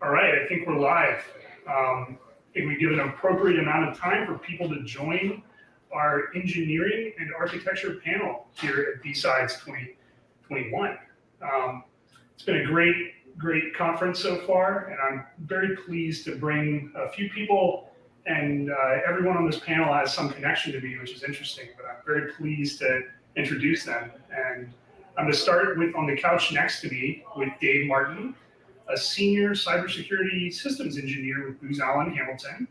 All right, I think we're live. I think we give an appropriate amount of time for people to join our engineering and architecture panel here at BSides 2021. It's been a great conference so far, and I'm very pleased to bring a few people, and everyone on this panel has some connection to me, which is interesting, but I'm very pleased to introduce them. And I'm going to start with, on the couch next to me, with Dave Martin, a senior cybersecurity systems engineer with Booz Allen Hamilton.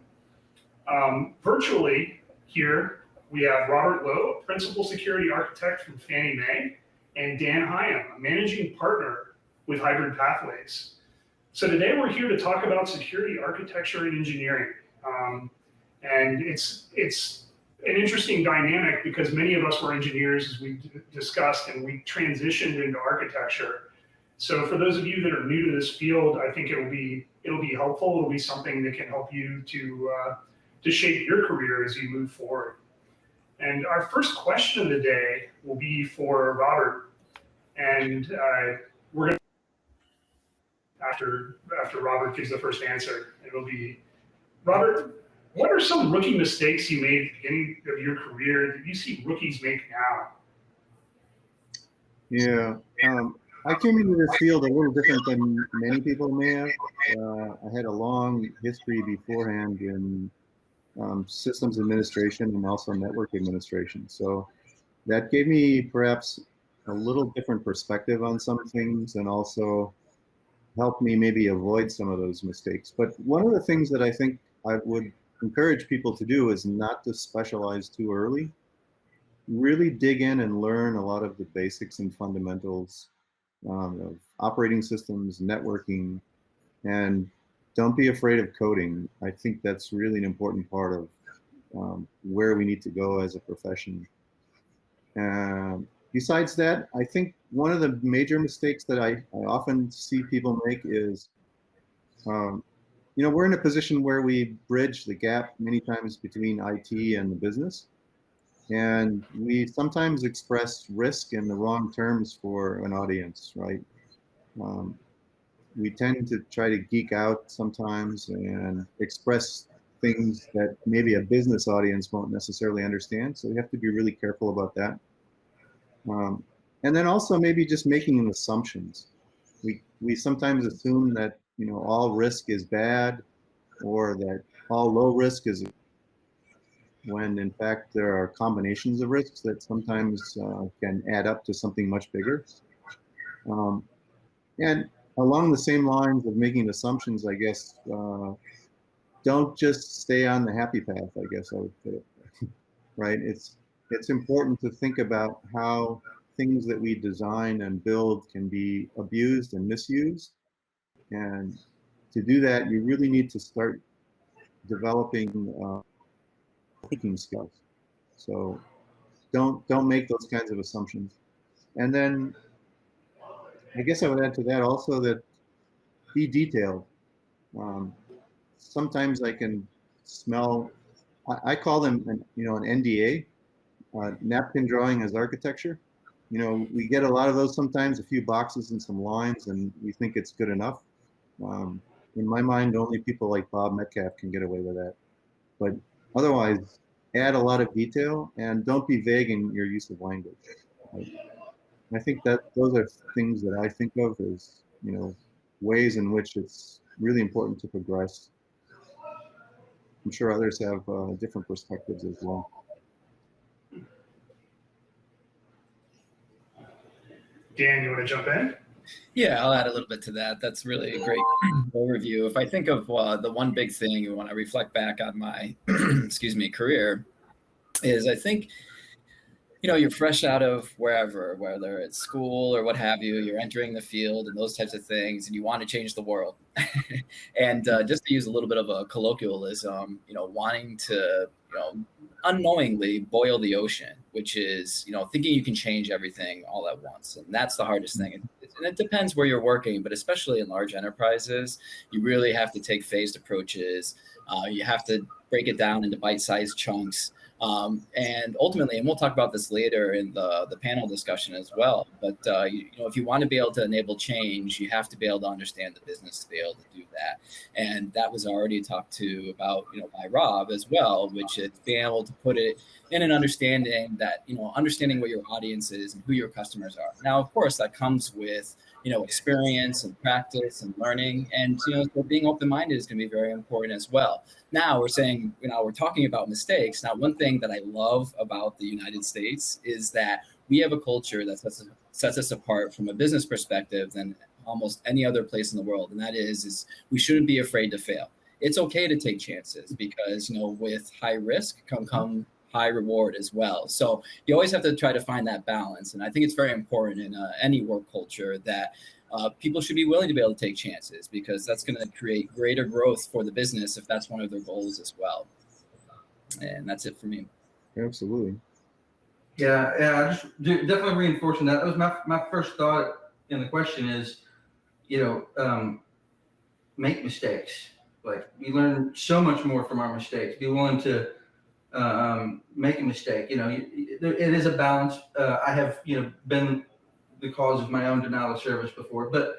Virtually here, we have Robert Lowe, principal security architect from Fannie Mae, and Dan Higham, a managing partner with Hybrid Pathways. So today we're here to talk about security architecture and engineering. And it's an interesting dynamic because many of us were engineers, as we discussed, and we transitioned into architecture. So for those of you that are new to this field, I think it'll be helpful. It'll be something that can help you to shape your career as you move forward. And our first question of the day will be for Robert, and we're going to, after Robert gives the first answer, it'll be, Robert, what are some rookie mistakes you made at the beginning of your career that you see rookies make now? Yeah. I came into this field a little different than many people may have. I had a long history beforehand in systems administration and also network administration. So that gave me perhaps a little different perspective on some things and also helped me maybe avoid some of those mistakes. But one of the things that I think I would encourage people to do is not to specialize too early. Really dig in and learn a lot of the basics and fundamentals of operating systems, networking, and don't be afraid of coding. I think that's really an important part of where we need to go as a profession. Besides that, I think one of the major mistakes that I often see people make is, we're in a position where we bridge the gap many times between IT and the business. And we sometimes express risk in the wrong terms for an audience, right? We tend to try to geek out sometimes and express things that maybe a business audience won't necessarily understand. So we have to be really careful about that. And then also maybe just making assumptions. We sometimes assume that all risk is bad, or that all low risk is, when in fact there are combinations of risks that sometimes can add up to something much bigger. And along the same lines of making assumptions, I guess, don't just stay on the happy path, I guess I would put it, right? It's important to think about how things that we design and build can be abused and misused. And to do that, you really need to start developing thinking skills. So don't make those kinds of assumptions. And then I guess I would add to that also that be detailed. Sometimes I can smell, I call them an NDA, napkin drawing as architecture. We get a lot of those sometimes, a few boxes and some lines, and we think it's good enough. In my mind, only people like Bob Metcalf can get away with that. But otherwise, add a lot of detail and don't be vague in your use of language. I think that those are things that I think of as, ways in which it's really important to progress. I'm sure others have different perspectives as well. Dan, you want to jump in? Yeah, I'll add a little bit to that. That's really a great overview. If I think of the one big thing when I reflect back on my, career, is I think, you're fresh out of wherever, whether it's school or what have you, you're entering the field and those types of things, and you want to change the world. And just to use a little bit of a colloquialism, wanting to, unknowingly boil the ocean, which is, thinking you can change everything all at once. And that's the hardest thing. And it depends where you're working, but especially in large enterprises, you really have to take phased approaches. You have to break it down into bite-sized chunks. And ultimately, and we'll talk about this later in the panel discussion as well, but if you want to be able to enable change, you have to be able to understand the business to be able to do that. And that was already talked to about, by Rob as well, which is being able to put it in an understanding that, understanding what your audience is and who your customers are. Now, of course, that comes with experience and practice and learning. And, so being open-minded is going to be very important as well. Now we're saying, we're talking about mistakes. Now, one thing that I love about the United States is that we have a culture that sets us apart from a business perspective than almost any other place in the world. And that is we shouldn't be afraid to fail. It's okay to take chances because, with high risk come high reward as well. So you always have to try to find that balance. And I think it's very important in any work culture that people should be willing to be able to take chances, because that's going to create greater growth for the business if that's one of their goals as well. And that's it for me. Absolutely. Yeah, just definitely reinforcing that. That was my first thought in the question is, make mistakes. Like, we learn so much more from our mistakes. Be willing to make a mistake. It is a balance. I have, been the cause of my own denial of service before, but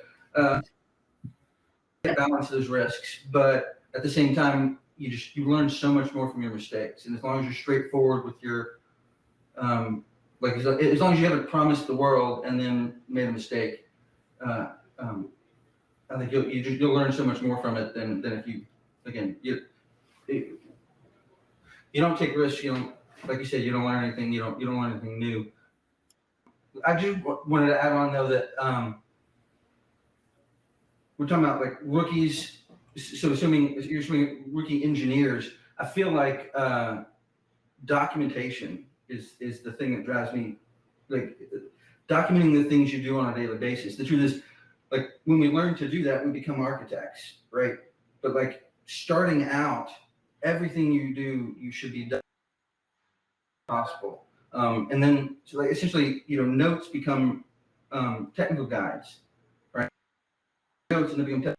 balance those risks. But at the same time, you learn so much more from your mistakes. And as long as you're straightforward with your, as long as you haven't promised the world and then made a mistake, I think you'll learn so much more from it than if you, again, you don't take risks. You don't, like you said, you don't learn anything. You don't learn anything new. I just wanted to add on though that we're talking about like rookies. So assuming rookie engineers, I feel like documentation is the thing that drives me. Like, documenting the things you do on a daily basis. The truth is, like, when we learn to do that, we become architects, right? But like, starting out, everything you do, you should be done possible. And then, so like, essentially, notes become technical guides, right? Notes and they become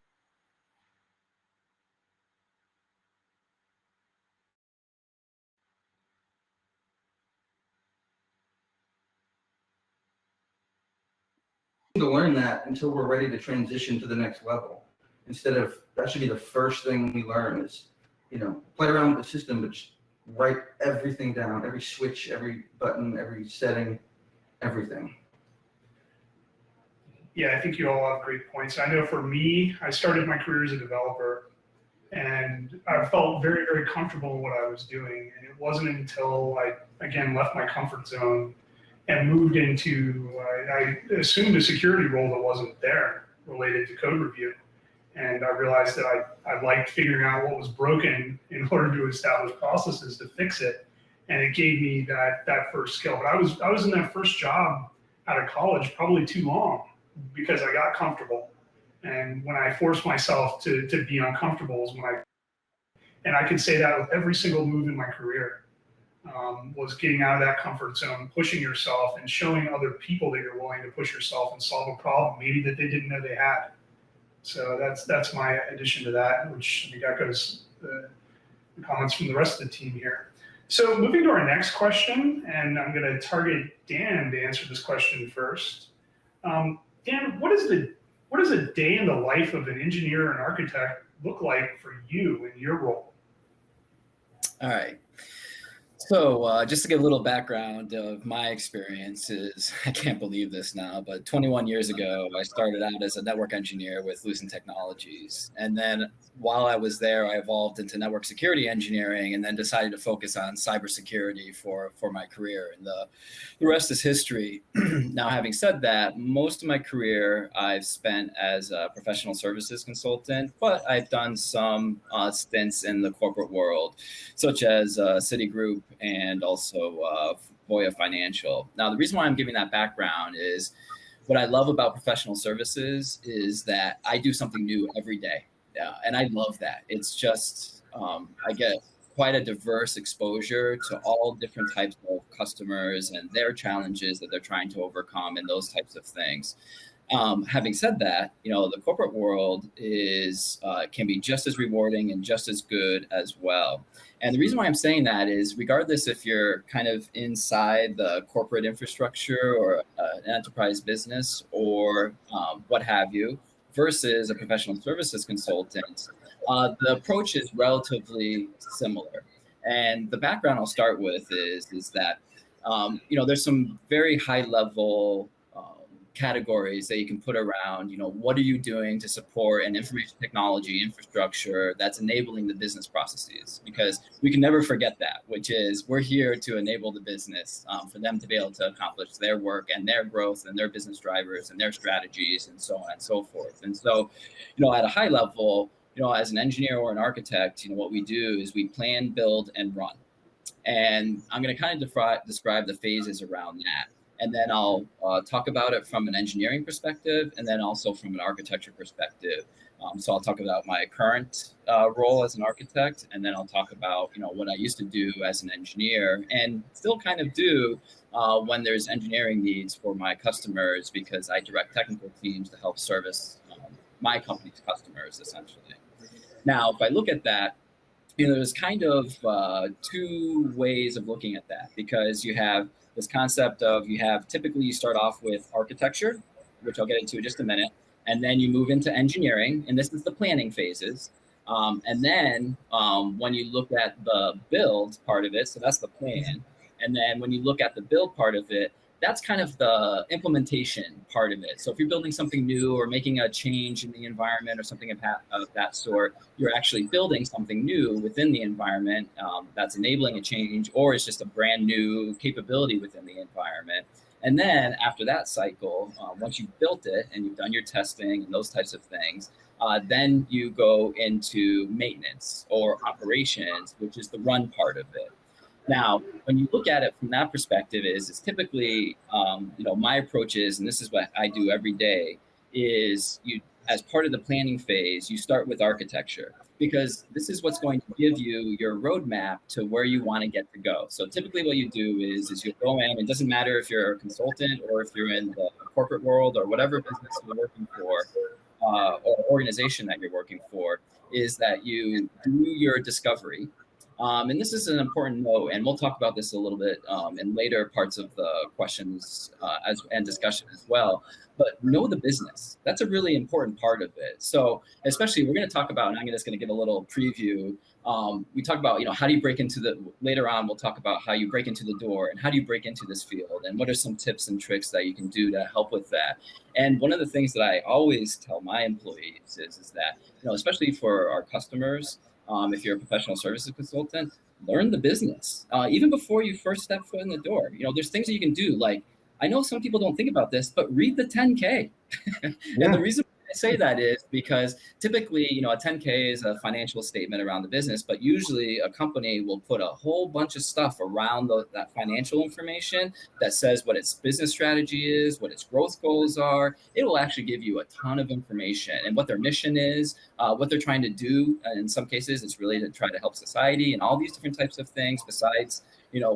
to learn that until we're ready to transition to the next level. Instead of, that should be the first thing we learn is, play around with the system, but just write everything down, every switch, every button, every setting, everything. Yeah, I think you all have great points. I know for me, I started my career as a developer, and I felt very, very comfortable in what I was doing. And it wasn't until I, again, left my comfort zone and moved into, I assumed a security role that wasn't there related to code review. And I realized that I liked figuring out what was broken in order to establish processes to fix it. And it gave me that first skill. But I was in that first job out of college probably too long because I got comfortable. And when I forced myself to be uncomfortable is when and I could say that with every single move in my career, was getting out of that comfort zone, pushing yourself and showing other people that you're willing to push yourself and solve a problem maybe that they didn't know they had. So that's my addition to that, which I think echoes the comments from the rest of the team here. So moving to our next question, and I'm going to target Dan to answer this question first. Dan, what does a day in the life of an engineer and architect look like for you in your role? All right. So just to give a little background of my experiences, I can't believe this now, but 21 years ago, I started out as a network engineer with Lucent Technologies. And then while I was there, I evolved into network security engineering and then decided to focus on cybersecurity for my career. And the rest is history. Now, having said that, most of my career I've spent as a professional services consultant, but I've done some stints in the corporate world, such as Citigroup and also Voya Financial. Now, the reason why I'm giving that background is what I love about professional services is that I do something new every day. And I love that. It's just, I get quite a diverse exposure to all different types of customers and their challenges that they're trying to overcome and those types of things. Having said that, the corporate world is can be just as rewarding and just as good as well. And the reason why I'm saying that is, regardless if you're kind of inside the corporate infrastructure or an enterprise business or what have you, versus a professional services consultant, the approach is relatively similar. And the background I'll start with is that there's some very high level categories that you can put around, what are you doing to support an information technology infrastructure that's enabling the business processes? Because we can never forget that, which is we're here to enable the business for them to be able to accomplish their work and their growth and their business drivers and their strategies and so on and so forth. And so, at a high level, as an engineer or an architect, what we do is we plan, build, and run. And I'm going to kind of describe the phases around that. And then I'll talk about it from an engineering perspective, and then also from an architecture perspective. So I'll talk about my current role as an architect, and then I'll talk about what I used to do as an engineer, and still kind of do when there's engineering needs for my customers, because I direct technical teams to help service my company's customers, essentially. Now, if I look at that, there's kind of two ways of looking at that, because you have this concept of typically you start off with architecture, which I'll get into in just a minute, and then you move into engineering, and this is the planning phases. And then when you look at the build part of it, so that's the plan. And then when you look at the build part of it, that's kind of the implementation part of it. So if you're building something new or making a change in the environment or something of that sort, you're actually building something new within the environment that's enabling a change, or it's just a brand new capability within the environment. And then after that cycle, once you've built it and you've done your testing and those types of things, then you go into maintenance or operations, which is the run part of it. Now, when you look at it from that perspective, is typically, my approach is, and this is what I do every day, is you, as part of the planning phase, you start with architecture, because this is what's going to give you your roadmap to where you want to get to go. So typically what you do is you go in, it doesn't matter if you're a consultant or if you're in the corporate world or whatever business you're working for, or organization that you're working for, is that you do your discovery. And this is an important note, and we'll talk about this a little bit in later parts of the questions and discussion as well. But know the business. That's a really important part of it. So especially we're going to talk about, and I'm just going to give a little preview. We talk about, how do you break into later on, we'll talk about how you break into the door and how do you break into this field and what are some tips and tricks that you can do to help with that. And one of the things that I always tell my employees is that, especially for our customers, if you're a professional services consultant, learn the business. Even before you first step foot in the door, there's things that you can do. Like, I know some people don't think about this, but read the 10K. And the reason I say that is because typically, a 10K is a financial statement around the business, but usually a company will put a whole bunch of stuff around that financial information that says what its business strategy is, what its growth goals are. It will actually give you a ton of information and what their mission is, what they're trying to do. In some cases, it's really to try to help society and all these different types of things besides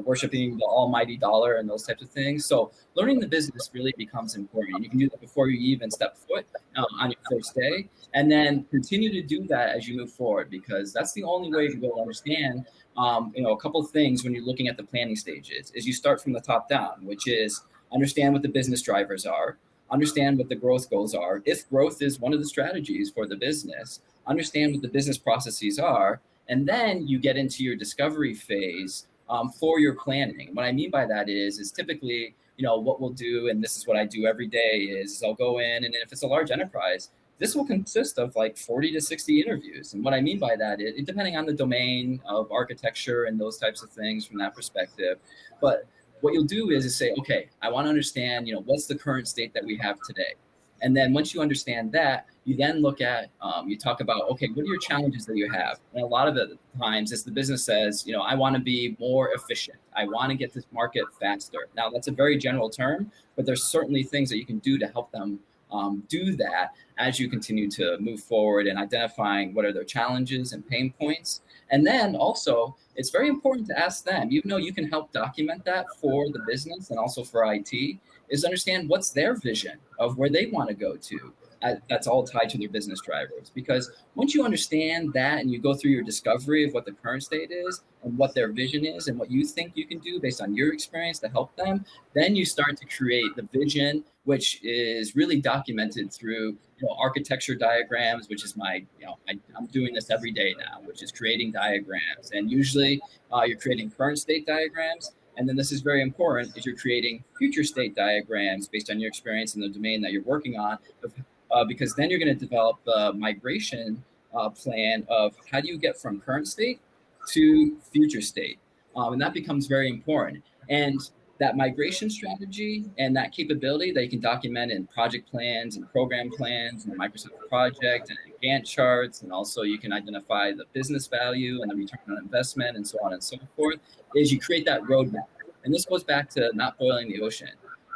worshiping the almighty dollar and those types of things. So learning the business really becomes important. You can do that before you even step foot on your first day, and then continue to do that as you move forward, because that's the only way to go understand, a couple of things when you're looking at the planning stages is you start from the top down, which is understand what the business drivers are, understand what the growth goals are. If growth is one of the strategies for the business, understand what the business processes are, and then you get into your discovery phase for your planning. What I mean by that is typically, what we'll do, and this is what I do every day, is I'll go in, and if it's a large enterprise, this will consist of like 40 to 60 interviews. And what I mean by that is, depending on the domain of architecture and those types of things from that perspective, but what you'll do is say, okay, I want to understand, what's the current state that we have today? And then once you understand that, you then look at, you talk about, okay, what are your challenges that you have? And a lot of the times is the business says, I want to be more efficient. I want to get this market faster. Now, that's a very general term, but there's certainly things that you can do to help them do that as you continue to move forward and identifying what are their challenges and pain points. And then also, it's very important to ask them, even though you can help document that for the business and also for IT, is understand what's their vision of where they want to go to. That's all tied to their business drivers. Because once you understand that and you go through your discovery of what the current state is and what their vision is and what you think you can do based on your experience to help them, then you start to create the vision, which is really documented through architecture diagrams, which is I'm doing this every day now, which is creating diagrams. And usually you're creating current state diagrams. And then this is very important, is you're creating future state diagrams based on your experience in the domain that you're working on, because then you're going to develop the migration plan of how do you get from current state to future state. And that becomes very important. And that migration strategy and that capability that you can document in project plans and program plans and the Microsoft project and Gantt charts, and also you can identify the business value and the return on investment and so on and so forth, is you create that roadmap. And this goes back to not boiling the ocean.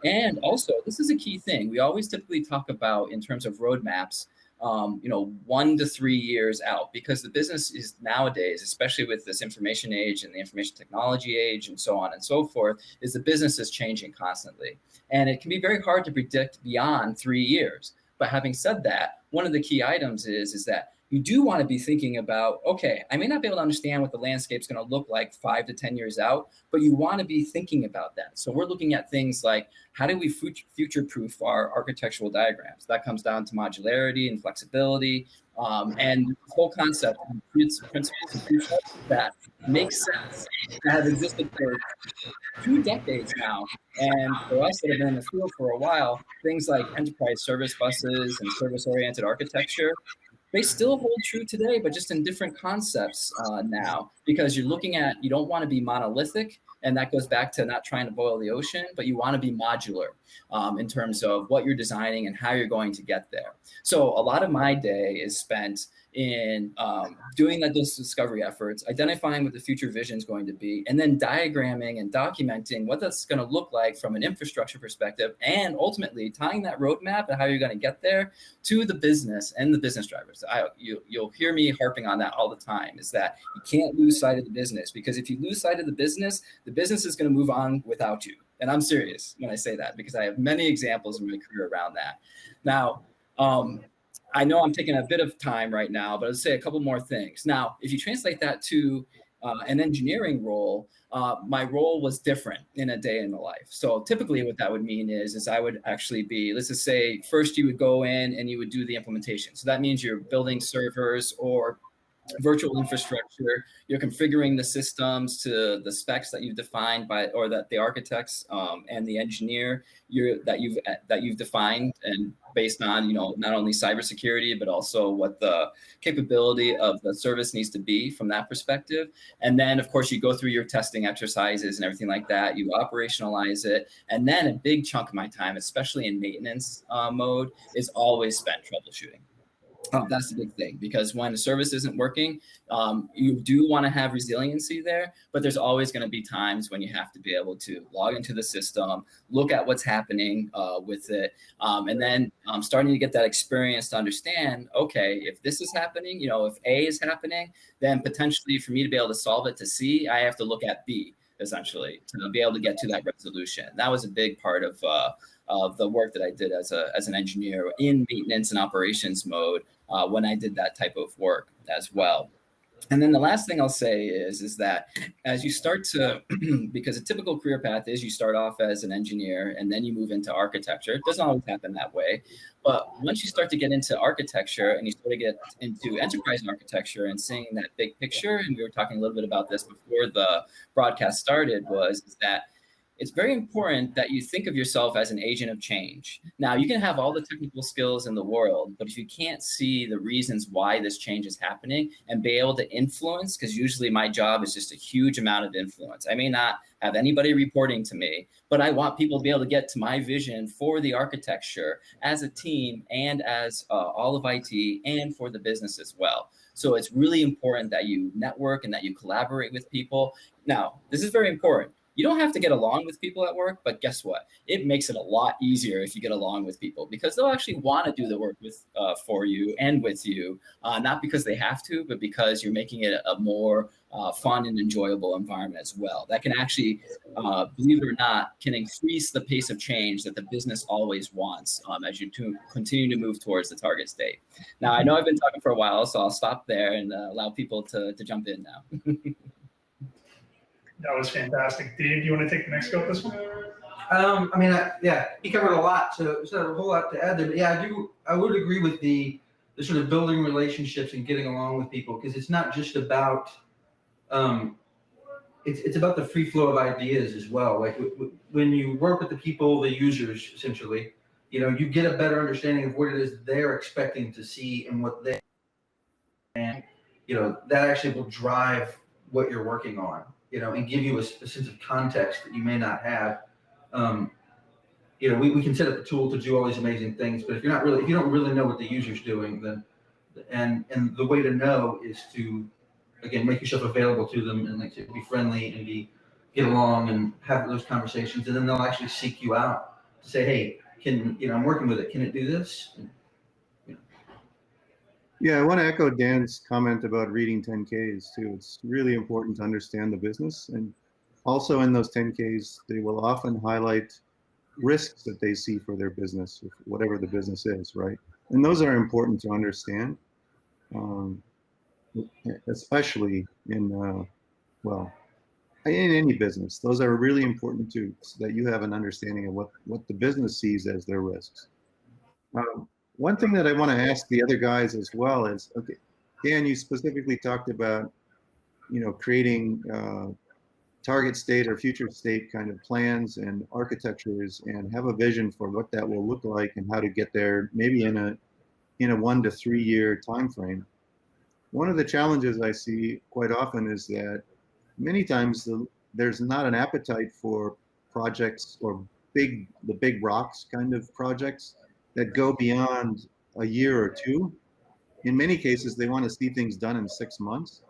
And also, this is a key thing. We always typically talk about in terms of roadmaps, 1 to 3 years out, because the business is nowadays, especially with this information age and the information technology age and so on and so forth, is the business is changing constantly. And it can be very hard to predict beyond 3 years. But having said that, one of the key items is that you do want to be thinking about, okay, I may not be able to understand what the landscape's going to look like 5 to 10 years out, but you want to be thinking about that. So we're looking at things like, how do we future-proof our architectural diagrams? That comes down to modularity and flexibility, and the whole concept of principles and features that make sense, that have existed for 2 decades now. And for us that have been in the field for a while, things like enterprise service buses and service-oriented architecture, they still hold true today, but just in different concepts now, because you're looking at, you don't want to be monolithic, and that goes back to not trying to boil the ocean, but you want to be modular in terms of what you're designing and how you're going to get there. So a lot of my day is spent in doing those discovery efforts, identifying what the future vision is going to be, and then diagramming and documenting what that's going to look like from an infrastructure perspective, and ultimately tying that roadmap and how you're going to get there to the business and the business drivers. You'll hear me harping on that all the time, is that you can't lose sight of the business, because if you lose sight of the business is going to move on without you. And I'm serious when I say that, because I have many examples in my career around that. Now, I know I'm taking a bit of time right now, but I'll say a couple more things. Now, if you translate that to an engineering role, my role was different in a day in the life. So typically what that would mean is I would actually be, let's just say, first you would go in and you would do the implementation. So that means you're building servers or virtual infrastructure, you're configuring the systems to the specs that you've defined or that the architects and the engineer that you've defined, and based on not only cybersecurity but also what the capability of the service needs to be from that perspective. And then of course you go through your testing exercises and everything like that, you operationalize it, and then a big chunk of my time, especially in maintenance mode, is always spent troubleshooting. That's the big thing, because when a service isn't working, you do want to have resiliency there, but there's always going to be times when you have to be able to log into the system, look at what's happening with it, and then starting to get that experience to understand, okay, if this is happening, if A is happening, then potentially for me to be able to solve it to C, I have to look at B, essentially, to be able to get to that resolution. That was a big part of the work that I did as an engineer in maintenance and operations mode when I did that type of work as well. And then the last thing I'll say is that as you start to, because a typical career path is you start off as an engineer and then you move into architecture. It doesn't always happen that way. But once you start to get into architecture and you start to get into enterprise architecture and seeing that big picture, and we were talking a little bit about this before the broadcast started, is that it's very important that you think of yourself as an agent of change. Now, you can have all the technical skills in the world, but if you can't see the reasons why this change is happening and be able to influence, because usually my job is just a huge amount of influence. I may not have anybody reporting to me, but I want people to be able to get to my vision for the architecture as a team and as all of IT and for the business as well. So it's really important that you network and that you collaborate with people. Now, this is very important. You don't have to get along with people at work, but guess what? It makes it a lot easier if you get along with people, because they'll actually want to do the work for you and with you, not because they have to, but because you're making it a more fun and enjoyable environment as well. That can actually, believe it or not, can increase the pace of change that the business always wants as you continue to move towards the target state. Now, I know I've been talking for a while, so I'll stop there and allow people to jump in now. That was fantastic. Dave, do you want to take the next go at this one? Yeah, he covered a lot, so there's not a whole lot to add there. But yeah, I would agree with the sort of building relationships and getting along with people, because it's not just about it's about the free flow of ideas as well. Like when you work with the people, the users, essentially, you get a better understanding of what it is they're expecting to see and what they, and that actually will drive what you're working on. And give you a sense of context that you may not have. We can set up a tool to do all these amazing things, but if you don't really know what the user's doing, then and the way to know is to, again, make yourself available to them and like to be friendly and get along and have those conversations, and then they'll actually seek you out to say, hey, I'm working with it. Can it do this? Yeah, I want to echo Dan's comment about reading 10Ks too. It's really important to understand the business. And also in those 10Ks, they will often highlight risks that they see for their business, whatever the business is, right? And those are important to understand, especially in any business. Those are really important too, so that you have an understanding of what the business sees as their risks. One thing that I want to ask the other guys as well is, okay, Dan, you specifically talked about, creating target state or future state kind of plans and architectures, and have a vision for what that will look like and how to get there, maybe in a 1 to 3 year time frame. One of the challenges I see quite often is that many times there's not an appetite for projects or the big rocks kind of projects that go beyond a year or two. In many cases, they want to see things done in 6 months.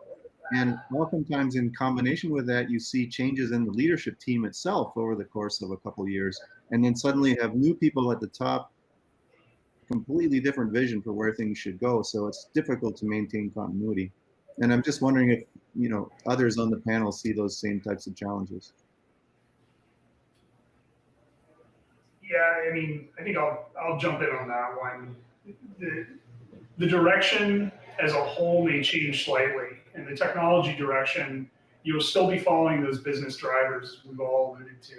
And oftentimes in combination with that, you see changes in the leadership team itself over the course of a couple of years. And then suddenly have new people at the top, completely different vision for where things should go. So it's difficult to maintain continuity. And I'm just wondering if, others on the panel see those same types of challenges. Yeah, I think I'll jump in on that one. The direction as a whole may change slightly, and the technology direction, you'll still be following those business drivers we've all alluded to.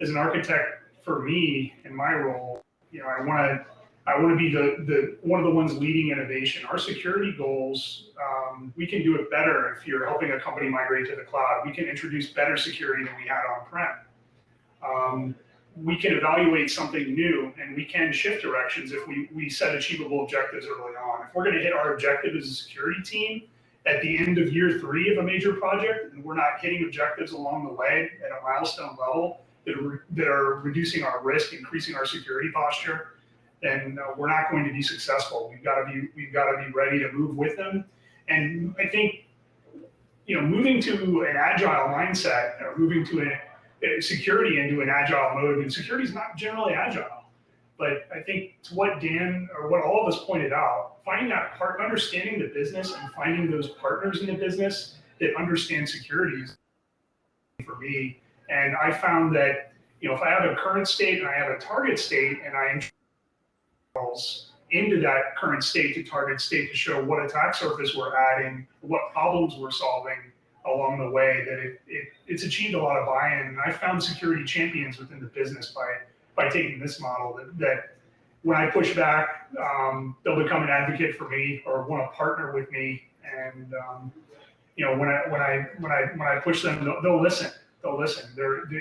As an architect, for me, in my role, I want to be the one of the ones leading innovation. Our security goals, we can do it better if you're helping a company migrate to the cloud. We can introduce better security than we had on-prem. We can evaluate something new, and we can shift directions if we set achievable objectives early on. If we're going to hit our objective as a security team at the end of year 3 of a major project, and we're not hitting objectives along the way at a milestone level that are reducing our risk, increasing our security posture, then we're not going to be successful. We've got to be ready to move with them. And I think, moving to an agile mindset, or moving to security into an agile mode, and security is not generally agile, but I think to what Dan or what all of us pointed out, finding that understanding the business and finding those partners in the business that understand security is for me. And I found that, if I have a current state and I have a target state, and I introduce into that current state to target state to show what attack surface we're adding, what problems we're solving along the way, that it's achieved a lot of buy-in. And I found security champions within the business by taking this model that when I push back, they'll become an advocate for me or want to partner with me. And when I push them, they'll listen. They'll listen.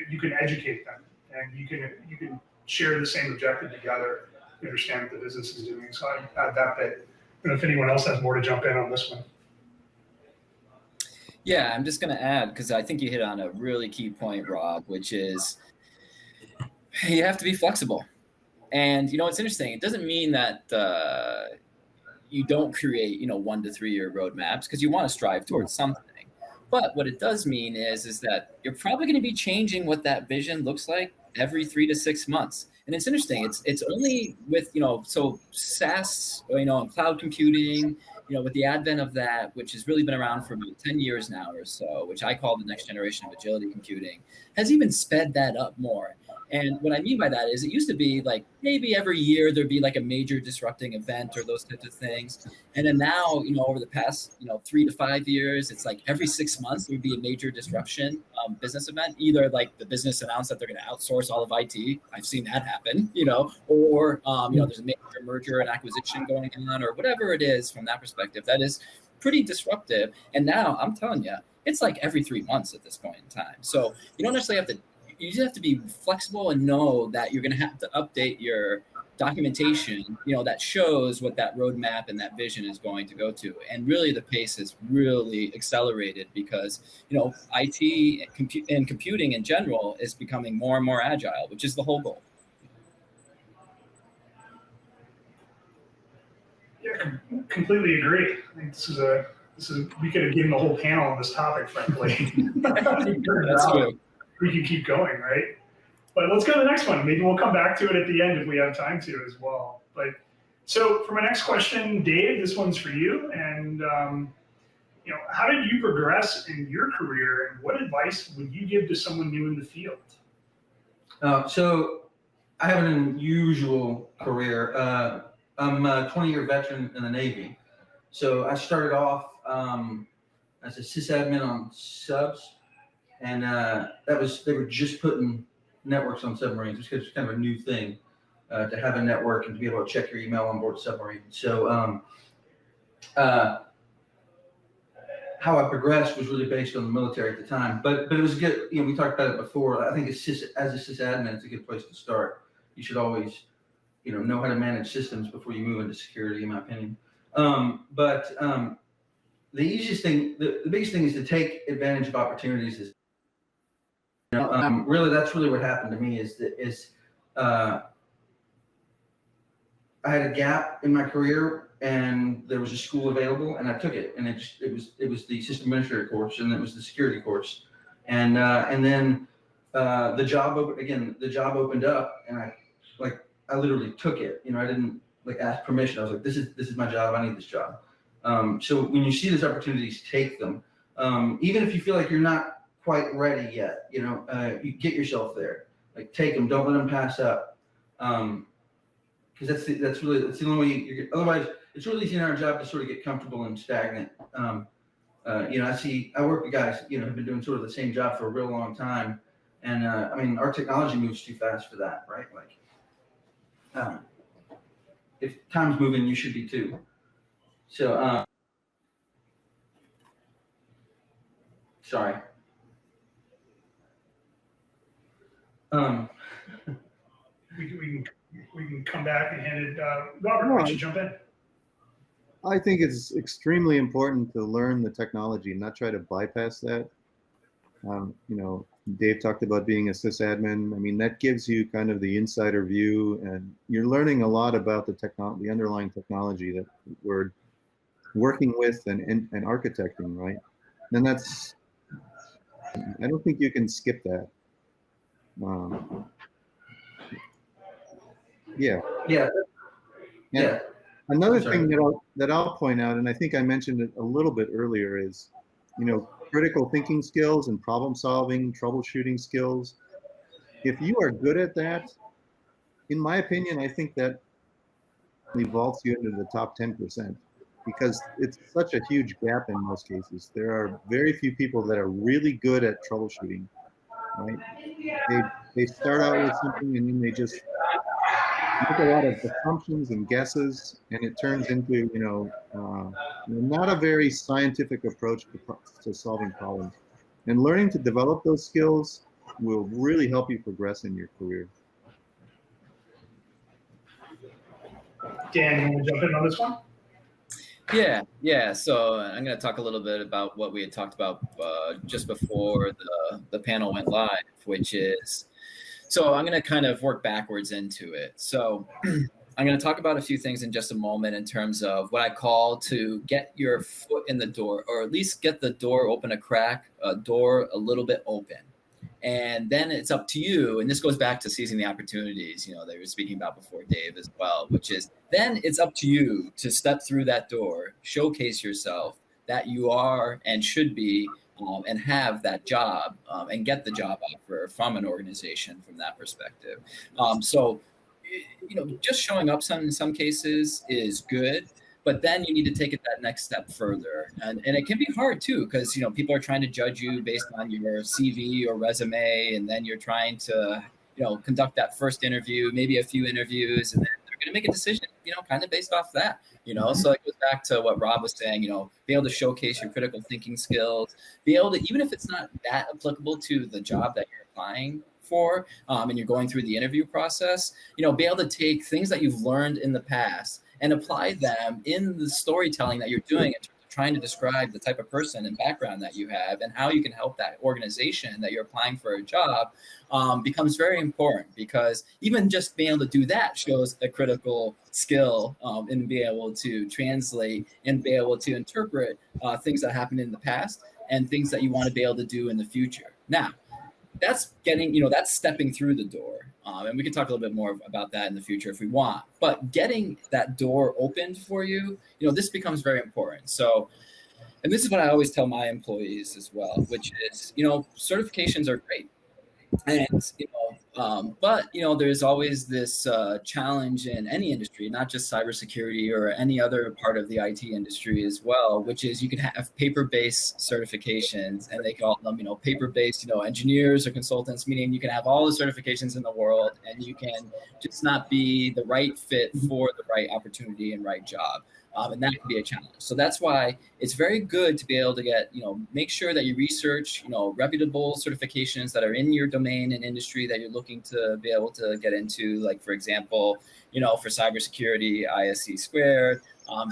You can educate them, and you can share the same objective together. Understand what the business is doing. So I add that bit. I don't know if anyone else has more to jump in on this one. Yeah, I'm just going to add, because I think you hit on a really key point, Rob, which is you have to be flexible. And, it's interesting. It doesn't mean that you don't create, 1 to 3 year roadmaps, because you want to strive towards something. But what it does mean is that you're probably going to be changing what that vision looks like every 3 to 6 months. And it's interesting. It's only with, so SaaS, and cloud computing, with the advent of that, which has really been around for about 10 years now or so, which I call the next generation of agility computing, has even sped that up more. And what I mean by that is it used to be like maybe every year there'd be like a major disrupting event or those types of things. And then now, over the past, 3 to 5 years, it's like every 6 months there would be a major disruption business event. Either like the business announced that they're going to outsource all of IT. I've seen that happen, or, there's a major merger and acquisition going on or whatever it is from that perspective. That is pretty disruptive. And now I'm telling you, it's like every 3 months at this point in time. So you don't necessarily have to. You just have to be flexible and know that you're going to have to update your documentation, that shows what that roadmap and that vision is going to go to. And really the pace has really accelerated because, IT and computing in general is becoming more and more agile, which is the whole goal. Yeah, completely agree. I think this is we could have given the whole panel on this topic, frankly. That's true. We can keep going, right? But let's go to the next one. Maybe we'll come back to it at the end if we have time to as well. But so for my next question, Dave, this one's for you. And how did you progress in your career, and what advice would you give to someone new in the field? So I have an unusual career. I'm a 20-year veteran in the Navy. So I started off as a sysadmin on subs. And they were just putting networks on submarines, which is kind of a new thing to have a network and to be able to check your email on board a submarine. So how I progressed was really based on the military at the time, but it was good. We talked about it before. I think as a sysadmin, it's a good place to start. You should always, know how to manage systems before you move into security, in my opinion. But the easiest thing, the biggest thing is to take advantage of opportunities. Really, that's really what happened to me is I had a gap in my career and there was a school available and I took it, and it was the system administrator course, and it was the security course, and then the job opened up, and I literally took it. I didn't ask permission. I was like, this is my job. I need this job. So when you see these opportunities, take them. Even if you feel like you're not quite ready yet, you get yourself there. Take them. Don't let them pass up. Because that's the only way you get. Otherwise, it's really easy in our job to sort of get comfortable and stagnant. I work with guys, who've been doing sort of the same job for a real long time, and our technology moves too fast for that, right? If time's moving, you should be too. So, sorry. We can come back and hand it. Robert, why don't you jump in? I think it's extremely important to learn the technology and not try to bypass that. Dave talked about being a sysadmin. That gives you kind of the insider view, and you're learning a lot about the underlying technology that we're working with and architecting, right? And I don't think you can skip that. Yeah. Another thing that I'll point out, and I think I mentioned it a little bit earlier, is, critical thinking skills and problem solving, troubleshooting skills. If you are good at that, in my opinion, I think that vaults you into the top 10%, because it's such a huge gap in most cases. There are very few people that are really good at troubleshooting, right? They start out with something and then they just make a lot of assumptions and guesses, and it turns into, not a very scientific approach to solving problems. And learning to develop those skills will really help you progress in your career. Dan, you want to jump in on this one? Yeah. So I'm going to talk a little bit about what we had talked about just before the panel went live, which is, so I'm going to kind of work backwards into it. So I'm going to talk about a few things in just a moment in terms of what I call to get your foot in the door, or at least get the door open a crack, a door a little bit open. And then it's up to you. And this goes back to seizing the opportunities, that you were speaking about before, Dave, as well, which is then it's up to you to step through that door, showcase yourself that you are and should be, and have that job, and get the job offer from an organization from that perspective. So just showing up in some cases is good, but then you need to take it that next step further. And it can be hard too, because, people are trying to judge you based on your CV or resume. And then you're trying to, conduct that first interview, maybe a few interviews, and then they're going to make a decision, kind of based off that, So it goes back to what Rob was saying, be able to showcase your critical thinking skills, be able to, even if it's not that applicable to the job that you're applying for, and you're going through the interview process, be able to take things that you've learned in the past and apply them in the storytelling that you're doing in terms of trying to describe the type of person and background that you have and how you can help that organization that you're applying for a job, becomes very important, because even just being able to do that shows a critical skill, in being able to translate and be able to interpret things that happened in the past and things that you want to be able to do in the future. Now, that's getting, that's stepping through the door. And we can talk a little bit more about that in the future if we want. But getting that door opened for you, this becomes very important. So, and this is what I always tell my employees as well, which is, certifications are great. And, but, there's always this challenge in any industry, not just cybersecurity or any other part of the IT industry as well, which is you can have paper-based certifications, and they call them, paper-based, engineers or consultants, meaning you can have all the certifications in the world and you can just not be the right fit for the right opportunity and right job. And that can be a challenge. So that's why it's very good to be able to get, make sure that you research, reputable certifications that are in your domain and industry that you're looking to be able to get into. Like, for example, for cybersecurity, ISC squared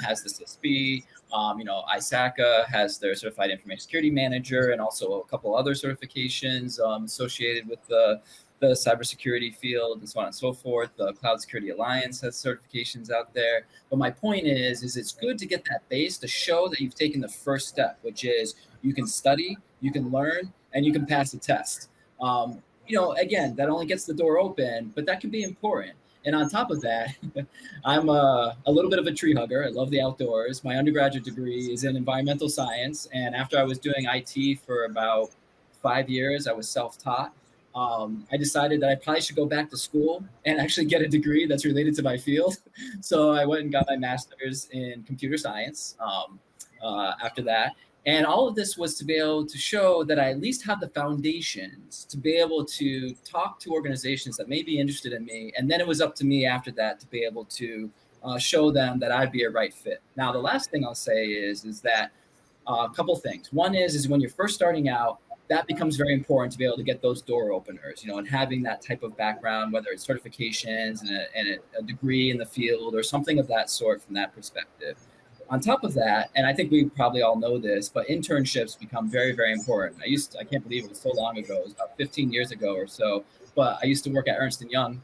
has the CISP, ISACA has their Certified Information Security Manager, and also a couple other certifications associated with the cybersecurity field, and so on and so forth. The Cloud Security Alliance has certifications out there. But my point is it's good to get that base to show that you've taken the first step, which is you can study, you can learn, and you can pass a test. Again, that only gets the door open, but that can be important. And on top of that, I'm a little bit of a tree hugger. I love the outdoors. My undergraduate degree is in environmental science. And after I was doing IT for about 5 years, I was self-taught. I decided that I probably should go back to school and actually get a degree that's related to my field. So I went and got my master's in computer science after that. And all of this was to be able to show that I at least have the foundations to be able to talk to organizations that may be interested in me. And then it was up to me after that to be able to show them that I'd be a right fit. Now, the last thing I'll say is that a couple things. One is when you're first starting out, that becomes very important to be able to get those door openers, and having that type of background, whether it's certifications and a degree in the field or something of that sort from that perspective. On top of that, and I think we probably all know this, but internships become very, very important. I can't believe it was so long ago. It was about 15 years ago or so, but I used to work at Ernst & Young.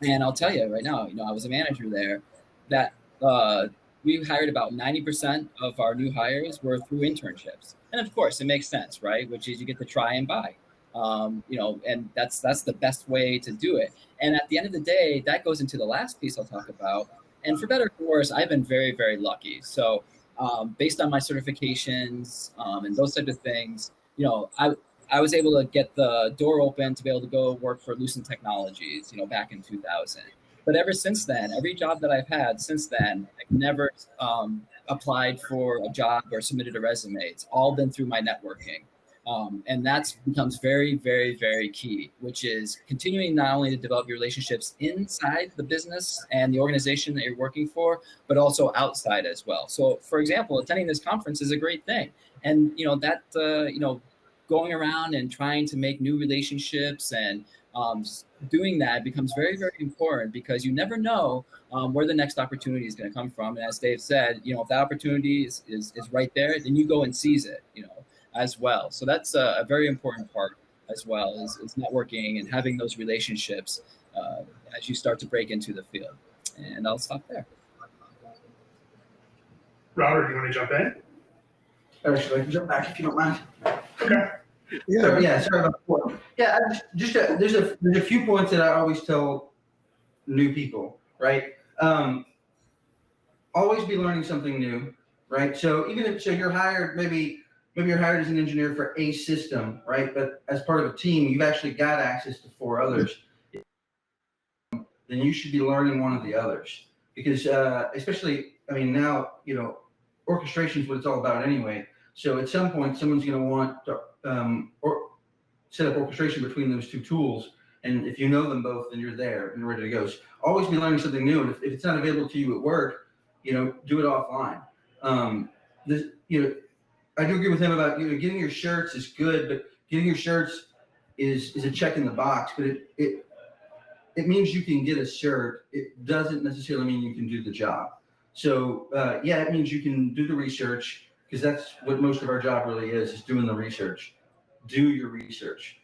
And I'll tell you right now, I was a manager there, that we hired about 90% of our new hires were through internships. And of course, it makes sense, right? Which is you get to try and buy, and that's the best way to do it. And at the end of the day, that goes into the last piece I'll talk about. And for better or worse, I've been very, very lucky. So based on my certifications and those types of things, I was able to get the door open to be able to go work for Lucent Technologies, back in 2000. But ever since then, every job that I've had since then, I've never applied for a job or submitted a resume. It's all been through my networking. And that becomes very, very, very key, which is continuing not only to develop your relationships inside the business and the organization that you're working for, but also outside as well. So, for example, attending this conference is a great thing. And, going around and trying to make new relationships and doing that becomes very, very important, because you never know where the next opportunity is going to come from. And as Dave said, if that opportunity is right there, then you go and seize it, as well. So that's a very important part as well, is networking and having those relationships as you start to break into the field. And I'll stop there. Robert, you want to jump in? Actually, I can jump back if you don't mind. Okay. Yeah. Sorry about that. Yeah, there's a few points that I always tell new people, right? Always be learning something new, right? So even if you're hired, maybe you're hired as an engineer for a system, right? But as part of a team, you've actually got access to 4 others. Then you should be learning one of the others, because especially, I mean, now, orchestration is what it's all about anyway. So at some point, someone's going to want to set up orchestration between those 2 tools. And if you know them both, then you're there and ready to go. So always be learning something new. And if it's not available to you at work, do it offline. I do agree with him about, getting your shirts is good, but getting your shirts is a check in the box. But it means you can get a shirt. It doesn't necessarily mean you can do the job. So yeah, it means you can do the research, because that's what most of our job really is doing the research. Do your research.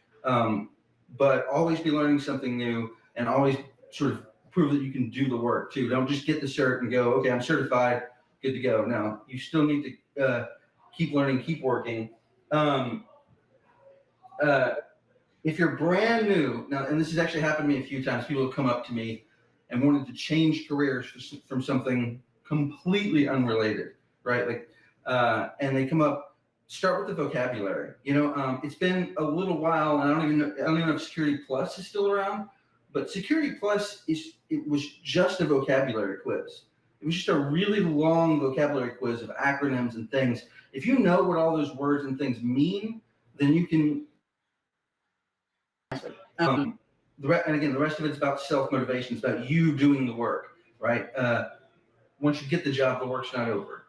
But always be learning something new, and always sort of prove that you can do the work too. Don't just get the cert and go, okay, I'm certified, good to go. No, you still need to keep learning, keep working. If you're brand new, now, and this has actually happened to me a few times, people have come up to me and wanted to change careers from something completely unrelated, right? Like, and they come up, start with the vocabulary. It's been a little while, and I don't even know if Security Plus is still around, but Security Plus it was just a vocabulary quiz. It was just a really long vocabulary quiz of acronyms and things. If you know what all those words and things mean, then you can. And again, the rest of it's about self-motivation. It's about you doing the work, right? Once you get the job, the work's not over.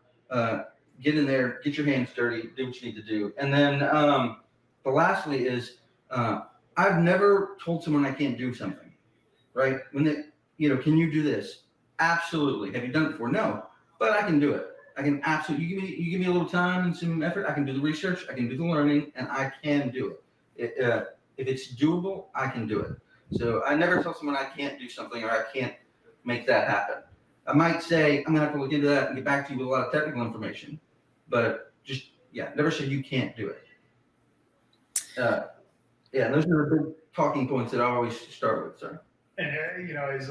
Get in there, get your hands dirty, do what you need to do. And then the lastly is, I've never told someone I can't do something, right? When they, can you do this? Absolutely. Have you done it before? No, but I can do it. I can absolutely, you give me a little time and some effort, I can do the research, I can do the learning, and I can do it. If it's doable, I can do it. So I never tell someone I can't do something or I can't make that happen. I might say, I'm gonna have to look into that and get back to you with a lot of technical information, but just, never say you can't do it. Those are the big talking points that I always start with, sir. And as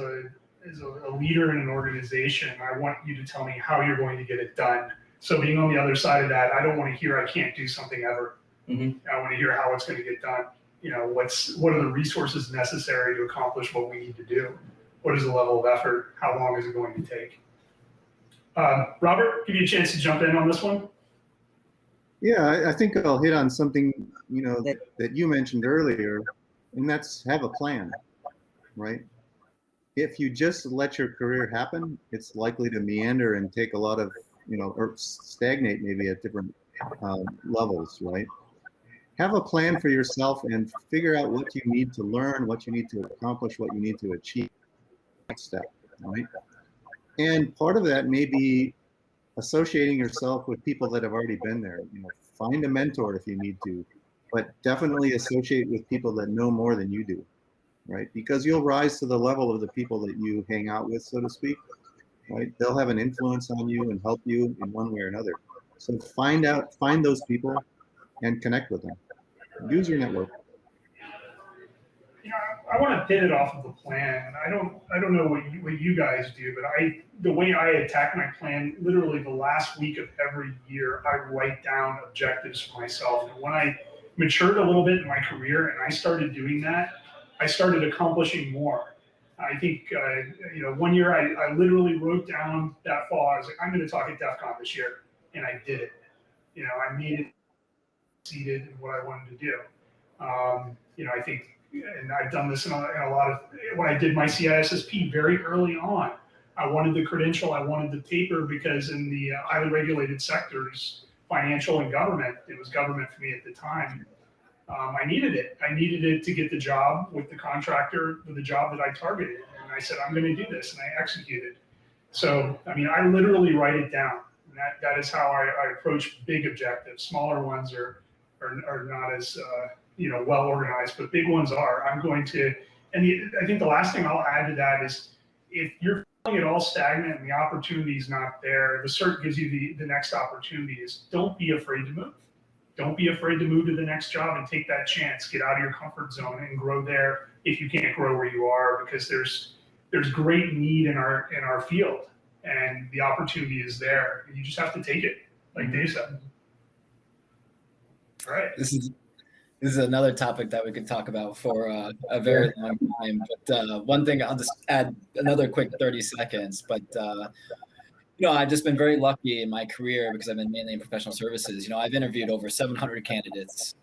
a leader in an organization, I want you to tell me how you're going to get it done. So being on the other side of that, I don't want to hear I can't do something ever. Mm-hmm. I want to hear how it's going to get done. What are the resources necessary to accomplish what we need to do? What is the level of effort? How long is it going to take? Robert, give you a chance to jump in on this one. Yeah, I think I'll hit on something, that you mentioned earlier, and that's have a plan, right? If you just let your career happen, it's likely to meander and take a lot of, or stagnate maybe at different levels, right? Have a plan for yourself and figure out what you need to learn, what you need to accomplish, what you need to achieve. Next step, right? And part of that may be associating yourself with people that have already been there. Find a mentor if you need to, but definitely associate with people that know more than you do, right? Because you'll rise to the level of the people that you hang out with, so to speak, right? They'll have an influence on you and help you in one way or another. So find those people and connect with them. Use your network. I want to pin it off of the plan. I don't know what you guys do, but the way I attack my plan, literally the last week of every year, I write down objectives for myself. And when I matured a little bit in my career and I started doing that, I started accomplishing more. I think, 1 year I literally wrote down that fall. I was like, I'm going to talk at DEF CON this year. And I did it. I made it, succeeded in what I wanted to do. I think, and I've done this in a lot of, when I did my CISSP very early on, I wanted the credential, I wanted the paper, because in the highly regulated sectors, financial and government, it was government for me at the time, I needed it. I needed it to get the job with the contractor for the job that I targeted. And I said, I'm going to do this, and I executed. So, I literally write it down. And that is how I approach big objectives. Smaller ones are not as well organized, but big ones are. I'm going to, and I think the last thing I'll add to that is, if you're it all stagnant and the opportunity is not there, the cert gives you the next opportunity is don't be afraid to move. Don't be afraid to move to the next job and take that chance. Get out of your comfort zone and grow there if you can't grow where you are, because there's great need in our field and the opportunity is there. You just have to take it, like Dave said. All right. This is another topic that we could talk about for a very long time. But one thing, I'll just add another quick 30 seconds. But I've just been very lucky in my career because I've been mainly in professional services. I've interviewed over 700 candidates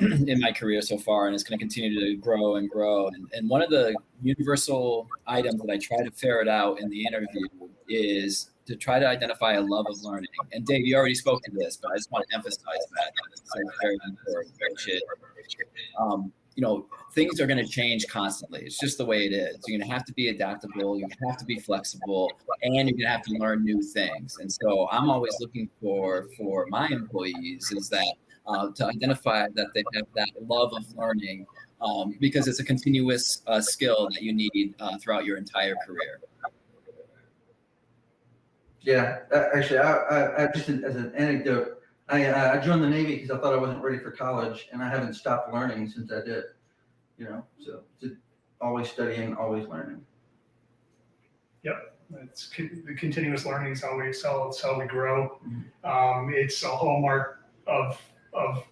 in my career so far, and it's going to continue to grow and grow. And one of the universal items that I try to ferret out in the interview is to try to identify a love of learning. And Dave, you already spoke to this, but I just want to emphasize that. It's very important, which is, things are going to change constantly. It's just the way it is. You're going to have to be adaptable. You have to be flexible, and you're going to have to learn new things. And so I'm always looking for my employees is that to identify that they have that love of learning, because it's a continuous skill that you need throughout your entire career. Yeah, actually, I just as an anecdote, I joined the Navy because I thought I wasn't ready for college, and I haven't stopped learning since I did. So it's always studying, always learning. Yep, the continuous learning is how we grow. It's a hallmark of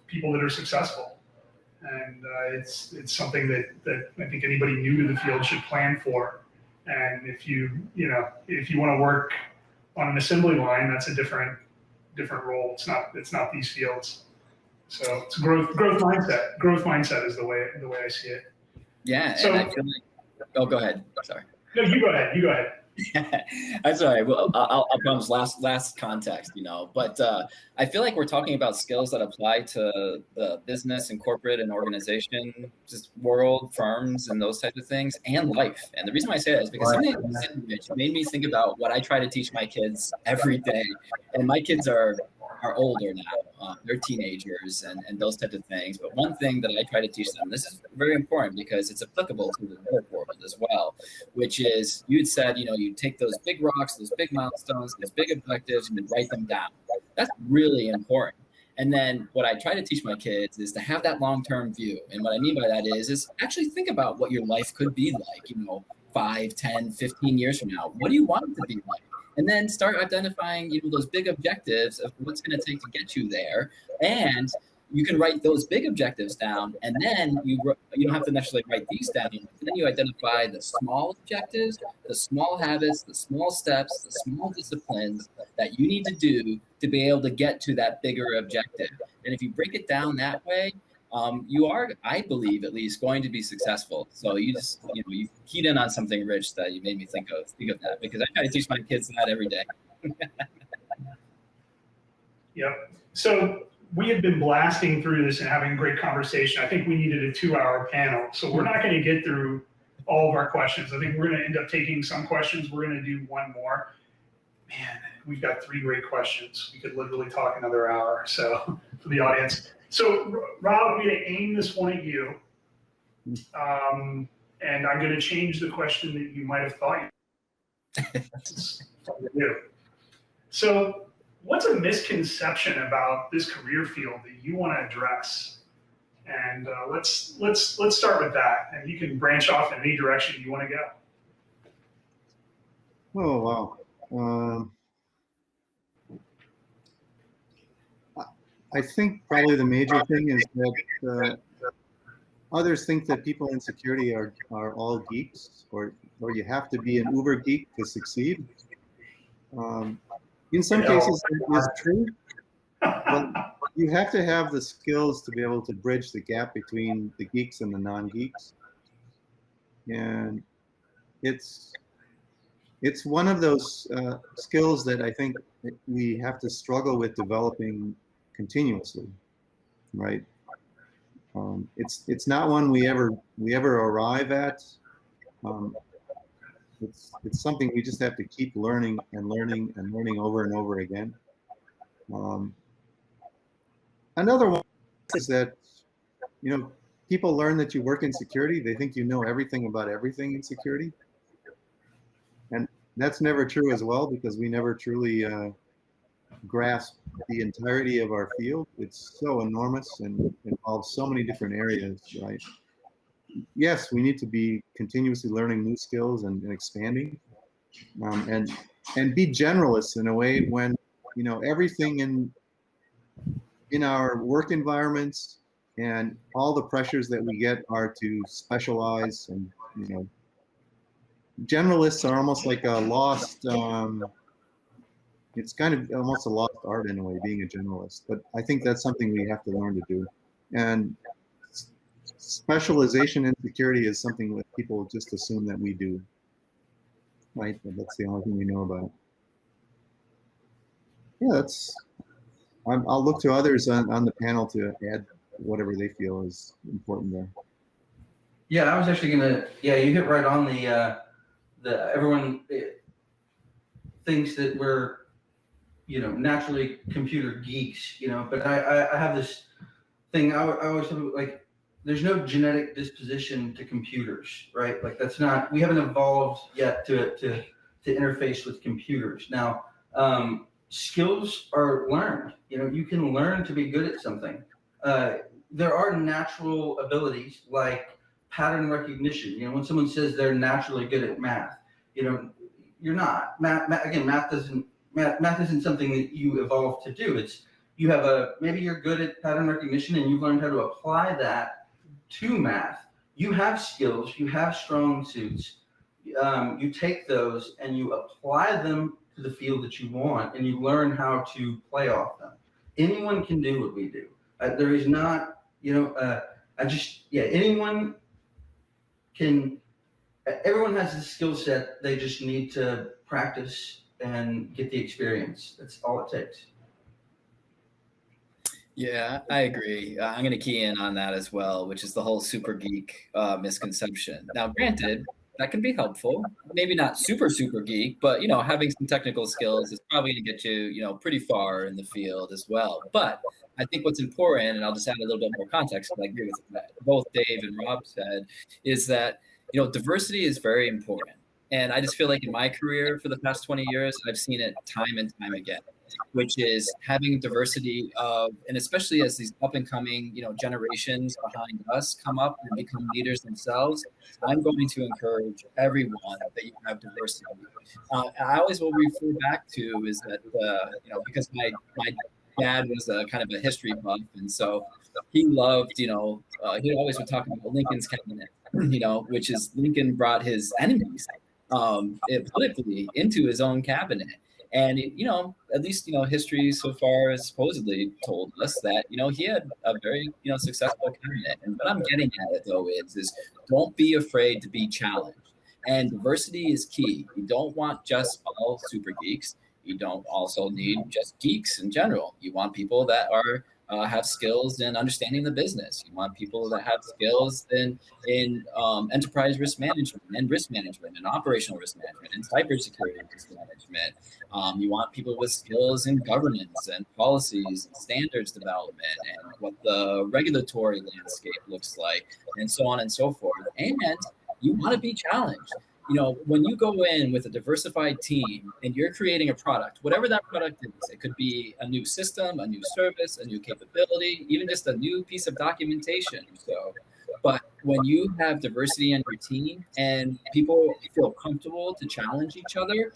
people that are successful, and it's something that I think anybody new to the field should plan for. And if you want to work on an assembly line, that's a different role. It's not these fields. So it's growth mindset. Growth mindset is the way I see it. Yeah. So, and I feel like, oh, go ahead. Sorry. No, you go ahead. I'm sorry. Well, I'll promise last context, but I feel like we're talking about skills that apply to the business and corporate and organization, just world, firms, and those types of things, and life. And the reason why I say that is because something that made me think about what I try to teach my kids every day. And my kids are older now. They're teenagers and those types of things. But one thing that I try to teach them, this is very important because it's applicable to the work world as well, which is you'd said, you take those big rocks, those big milestones, those big objectives, and you write them down. That's really important. And then what I try to teach my kids is to have that long-term view. And what I mean by that is actually think about what your life could be like, 5, 10, 15 years from now. What do you want it to be like? And then start identifying, those big objectives of what's going to take to get you there. And you can write those big objectives down, and then you don't have to necessarily write these down. Then you identify the small objectives, the small habits, the small steps, the small disciplines that you need to do to be able to get to that bigger objective. And if you break it down that way, you are, I believe, at least going to be successful. So you just, you keyed in on something rich that you made me think of that, because I try to teach my kids that every day. Yep. So we have been blasting through this and having a great conversation. I think we needed a 2-hour panel. So we're not going to get through all of our questions. I think we're going to end up taking some questions. We're going to do one more. Man, we've got 3 great questions. We could literally talk another hour. So for the audience. So Rob, I'm going to aim this one at you. And I'm going to change the question that you might have thought. So what's a misconception about this career field that you want to address? And let's start with that, and you can branch off in any direction you want to go. Oh, wow. I think probably the major thing is that others think that people in security are all geeks, or you have to be an uber geek to succeed. In some cases, that is true, but you have to have the skills to be able to bridge the gap between the geeks and the non-geeks. And it's one of those skills that I think we have to struggle with developing continuously, right? It's not one we ever arrive at. It's something we just have to keep learning and learning and learning over and over again. Another one is that, people learn that you work in security. They think you know everything about everything in security. And that's never true as well, because we never truly grasp the entirety of our field. It's so enormous and involves so many different areas, right? Yes, we need to be continuously learning new skills and expanding, and be generalists in a way when, you know, everything in our work environments and all the pressures that we get are to specialize, and, you know, generalists are almost like a lost, it's kind of almost a lost art in a way, being a generalist. But I think that's something we have to learn to do. And specialization in security is something that people just assume that we do, right? But that's the only thing we know about. Yeah, I'll look to others on the panel to add whatever they feel is important there. Yeah, I was actually gonna. Yeah, you hit right on the everyone thinks that we're, you know, naturally computer geeks, you know. But I have this thing. I always have, like, there's no genetic disposition to computers, right? Like, that's not. We haven't evolved yet to interface with computers. Now, skills are learned. You know, you can learn to be good at something. There are natural abilities like pattern recognition. You know, when someone says they're naturally good at math, you know, you're not. Math isn't something that you evolve to do. It's, you have maybe you're good at pattern recognition and you've learned how to apply that to math. You have skills, you have strong suits. You take those and you apply them to the field that you want, and you learn how to play off them. Anyone can do what we do. There is not, you know, anyone can, everyone has the skill set. They just need to practice and get the experience. That's all it takes. Yeah, I agree. I'm going to key in on that as well, which is the whole super geek misconception. Now, granted, that can be helpful. Maybe not super geek, but, you know, having some technical skills is probably going to get you, you know, pretty far in the field as well. But I think what's important, and I'll just add a little bit more context, because I agree with what both Dave and Rob said, is that, you know, diversity is very important. And I just feel like in my career for the past 20 years, I've seen it time and time again, which is having diversity of, and especially as these up and coming, you know, generations behind us come up and become leaders themselves, I'm going to encourage everyone that you have diversity. I always will refer back to is that, you know, because my dad was a kind of a history buff, and so he loved, you know, he always would talk about Lincoln's cabinet, you know, which is Lincoln brought his enemies politically into his own cabinet. And, you know, at least, you know, history so far has supposedly told us that, you know, he had a very, you know, successful cabinet. And what I'm getting at it, though, is don't be afraid to be challenged. And diversity is key. You don't want just all super geeks. You don't also need just geeks in general. You want people that are have skills in understanding the business. You want people that have skills in enterprise risk management and operational risk management and cybersecurity risk management. You want people with skills in governance and policies and standards development and what the regulatory landscape looks like, and so on and so forth. And you want to be challenged. You know, when you go in with a diversified team and you're creating a product, whatever that product is, it could be a new system, a new service, a new capability, even just a new piece of documentation. So, but when you have diversity in your team and people feel comfortable to challenge each other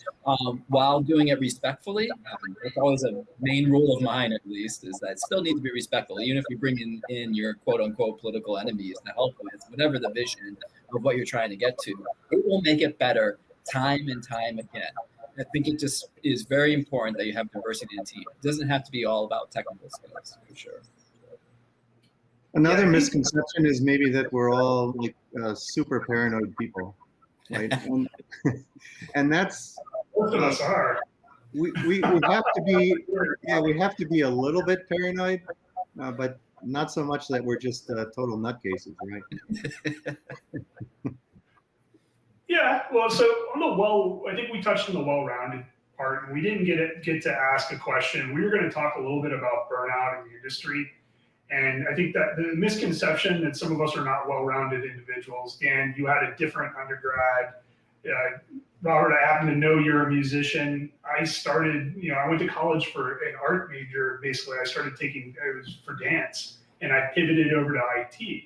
while doing it respectfully, it's always a main rule of mine, at least, is that still need to be respectful, even if you bring in your quote unquote political enemies to help with whatever the vision of what you're trying to get to. It will make it better time and time again. I think it just is very important that you have diversity in the team. It doesn't have to be all about technical skills, for sure. Another misconception is maybe that we're all like super paranoid people, right? And that's Most of us are. we have to be, yeah, we have to be a little bit paranoid, but not so much that we're just total nutcases, right? Yeah, well, so on I think we touched on the well-rounded part, and we didn't get to ask a question. We were going to talk a little bit about burnout in the industry, and I think that the misconception that some of us are not well-rounded individuals. Dan, you had a different undergrad. Robert, I happen to know you're a musician. I started, I went to college for an art major. Basically, I started taking, it was for dance, and I pivoted over to IT.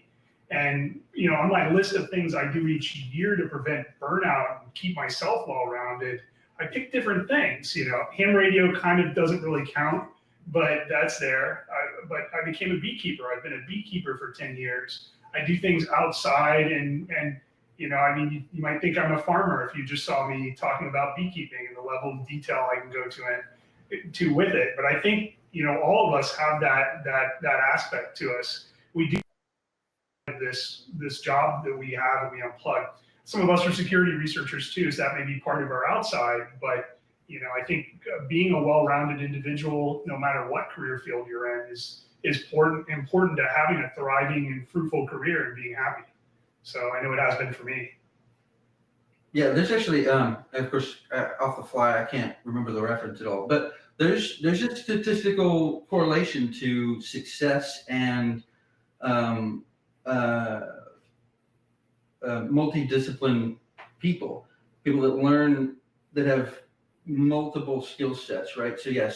And, on my list of things I do each year to prevent burnout and keep myself well-rounded, I picked different things. Ham radio kind of doesn't really count, but that's there. But I became a beekeeper. I've been a beekeeper for 10 years. I do things outside and you might think I'm a farmer if you just saw me talking about beekeeping and the level of detail I can go to with it. But I think, all of us have that aspect to us. We do have this job that we have and we unplug. Some of us are security researchers too, so that may be part of our outside, but I think being a well-rounded individual, no matter what career field you're in, is important to having a thriving and fruitful career and being happy. So I know it has been for me. Yeah, there's actually, of course, off the fly, I can't remember the reference at all, but there's a statistical correlation to success and multidiscipline people that learn, that have multiple skill sets, right? So yeah, I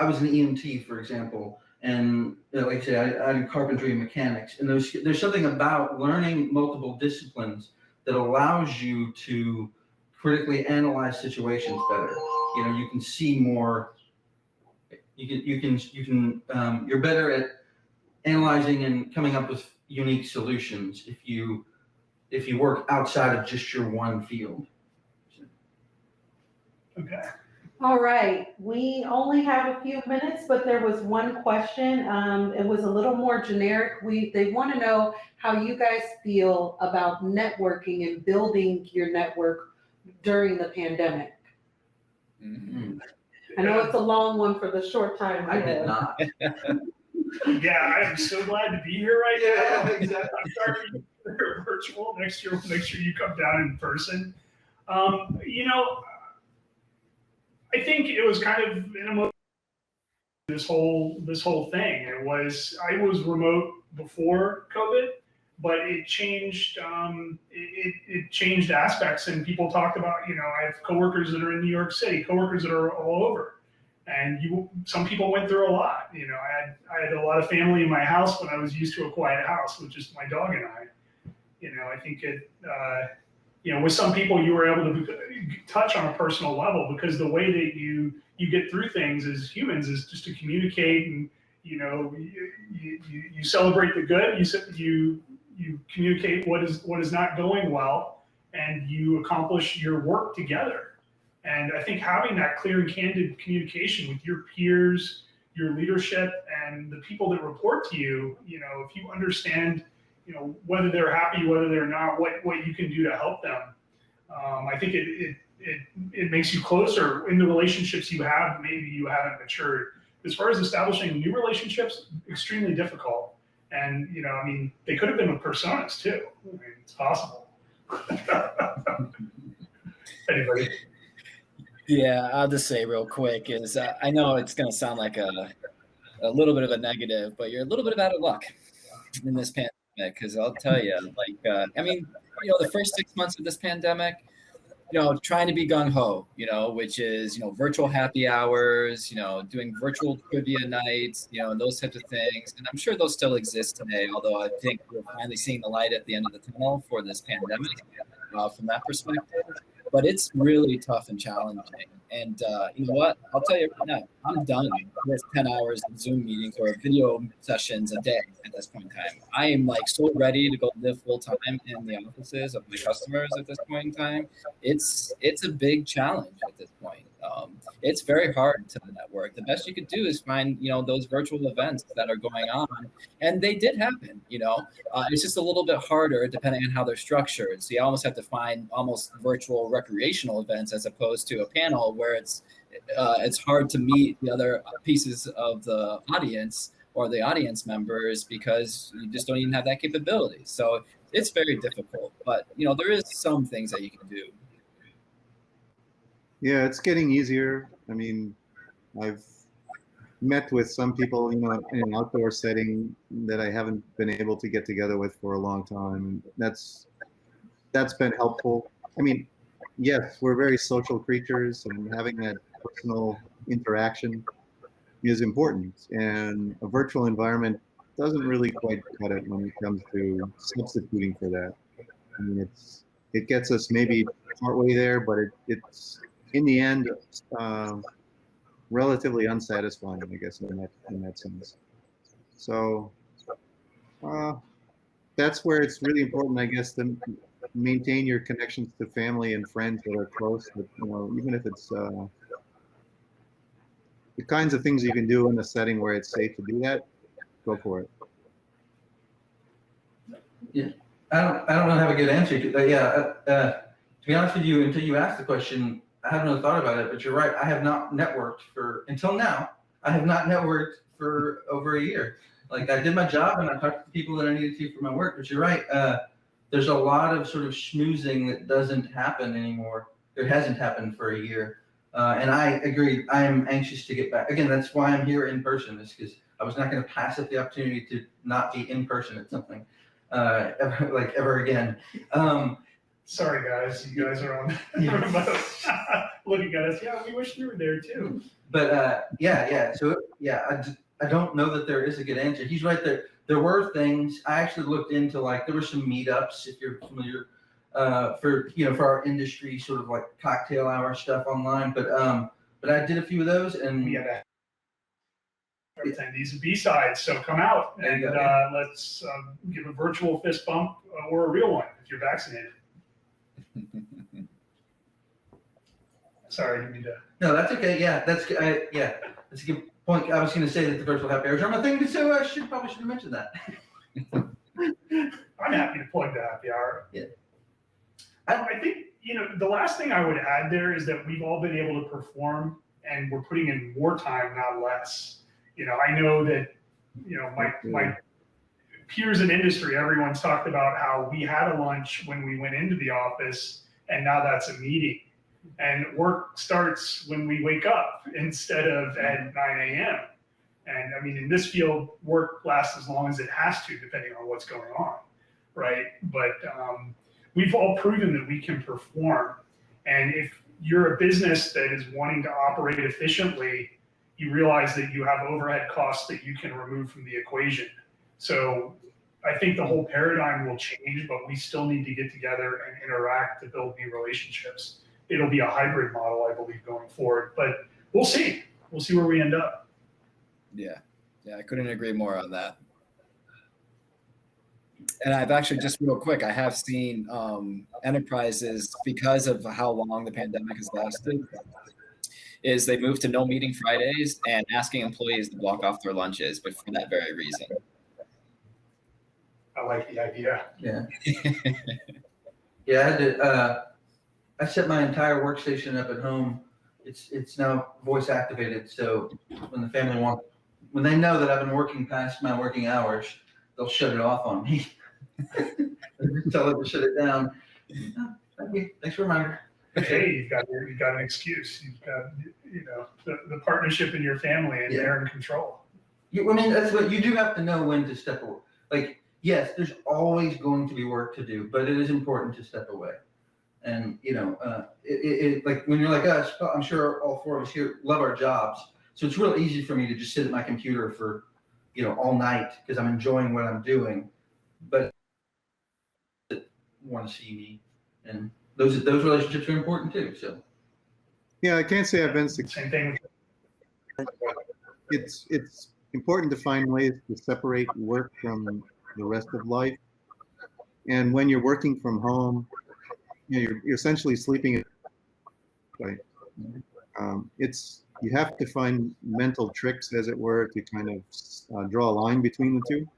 was an EMT, for example, and like I say, I did carpentry and mechanics, and there's something about learning multiple disciplines that allows you to critically analyze situations better. You can see more. You're better at analyzing and coming up with unique solutions if you work outside of just your one field. Okay. All right, we only have a few minutes, but there was one question. It was a little more generic. They want to know how you guys feel about networking and building your network during the pandemic. Mm-hmm. I know it's a long one for the short time. I did not. Yeah, I am so glad to be here right now. Yeah, exactly. I'm sorry you're virtual. Next year, make sure you come down in person. I think it was kind of an emotional, this whole thing. I was remote before COVID, but it changed. It changed aspects, and people talked about. I have coworkers that are in New York City, coworkers that are all over, and some people went through a lot. I had a lot of family in my house when I was used to a quiet house with just my dog and I. I think it. With some people you were able to touch on a personal level, because the way that you get through things as humans is just to communicate, and you celebrate the good, you communicate what is not going well, and you accomplish your work together. And I think having that clear and candid communication with your peers, your leadership, and the people that report to you, if you understand whether they're happy, whether they're not, what you can do to help them. I think it makes you closer in the relationships you have. Maybe you haven't matured. As far as establishing new relationships, extremely difficult. And they could have been with personas too. It's possible. Anybody? Yeah, I'll just say real quick is I know it's going to sound like a little bit of a negative, but you're a little bit out of luck in this pandemic. Because I'll tell you, the first 6 months of this pandemic, trying to be gung-ho, which is, virtual happy hours, doing virtual trivia nights, those types of things. And I'm sure those still exist today, although I think we're finally seeing the light at the end of the tunnel for this pandemic from that perspective. But it's really tough and challenging. And you know what? I'll tell you right now, I'm done with 10 hours of Zoom meetings or video sessions a day at this point in time. I am so ready to go live full time in the offices of my customers at this point in time. It's a big challenge at this point. It's very hard to network. The best you could do is find, those virtual events that are going on, and they did happen, it's just a little bit harder depending on how they're structured. So you almost have to find almost virtual recreational events as opposed to a panel where it's hard to meet the other pieces of the audience or the audience members because you just don't even have that capability. So it's very difficult, but there is some things that you can do. Yeah, it's getting easier. I've met with some people, in an outdoor setting that I haven't been able to get together with for a long time. That's been helpful. I mean, yes, we're very social creatures, and having that personal interaction is important. And a virtual environment doesn't really quite cut it when it comes to substituting for that. I mean, it gets us maybe partway there, but it's in the end relatively unsatisfying, I guess, in that sense. So that's where it's really important, I guess, to maintain your connections to family and friends that are close. But even if it's the kinds of things you can do in a setting where it's safe to do that, go for it. Yeah, I don't have a good answer. To be honest with you, until you asked the question, I haven't really thought about it. But you're right. I have not networked until now. I have not networked for over a year. Like, I did my job and I talked to the people that I needed to for my work. But you're right. There's a lot of sort of schmoozing that doesn't happen anymore. It hasn't happened for a year. And I agree. I am anxious to get back. Again, that's why I'm here in person, is because I was not going to pass up the opportunity to not be in person at something ever again. Sorry, guys. You guys are on remote looking at us. Yeah, we wish we were there too. But I don't know that there is a good answer. He's right there. There were things I actually looked into, like there were some meetups, if you're familiar, for our industry, sort of like cocktail hour stuff online. But I did a few of those, and we had attendees of B-Sides, so come out and let's give a virtual fist bump or a real one if you're vaccinated. Sorry, I didn't mean to. No, that's okay. Yeah, that's a good point. I was going to say that the virtual happy hours are my thing, so I probably should have mentioned that. I'm happy to plug the happy hour. Yeah. I think, the last thing I would add there is that we've all been able to perform, and we're putting in more time, not less. I know that, my peers in industry, everyone's talked about how we had a lunch when we went into the office, and now that's a meeting. And work starts when we wake up instead of at 9 a.m. And I mean, in this field, work lasts as long as it has to, depending on what's going on, right? But we've all proven that we can perform. And if you're a business that is wanting to operate efficiently, you realize that you have overhead costs that you can remove from the equation. So I think the whole paradigm will change, but we still need to get together and interact to build new relationships. It'll be a hybrid model, I believe, going forward, but we'll see. We'll see where we end up. Yeah, I couldn't agree more on that. And I've actually, just real quick, I have seen enterprises, because of how long the pandemic has lasted, is they moved to no meeting Fridays and asking employees to block off their lunches, but for that very reason. I like the idea. Yeah. Yeah, I had to, I set my entire workstation up at home. It's now voice activated. So when the family when they know that I've been working past my working hours, they'll shut it off on me. Tell them to shut it down. Oh, thank you. Thanks for the reminder. Hey, you've got an excuse. You've got the partnership in your family, and they're in control. I mean, that's what you do have to know when to step away. Like, yes, there's always going to be work to do, but it is important to step away. And like when you're like us, I'm sure all four of us here love our jobs. So it's real easy for me to just sit at my computer for, all night because I'm enjoying what I'm doing. But want to see me, and those relationships are important too. So yeah, I can't say I've been Same thing. It's important to find ways to separate work from the rest of life. And when you're working from home, you're essentially sleeping. Right? You have to find mental tricks, as it were, to kind of draw a line between the two.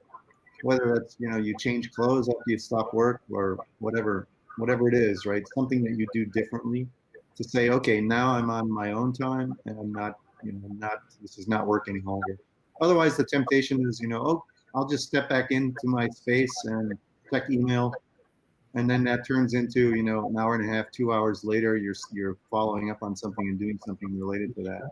Whether that's you change clothes after you stop work, or whatever it is, right? Something that you do differently to say, okay, now I'm on my own time, and I'm not, this is not work any longer. Otherwise, the temptation is, oh, I'll just step back into my space and check email, and then that turns into, an hour and a half, 2 hours later, you're following up on something and doing something related to that.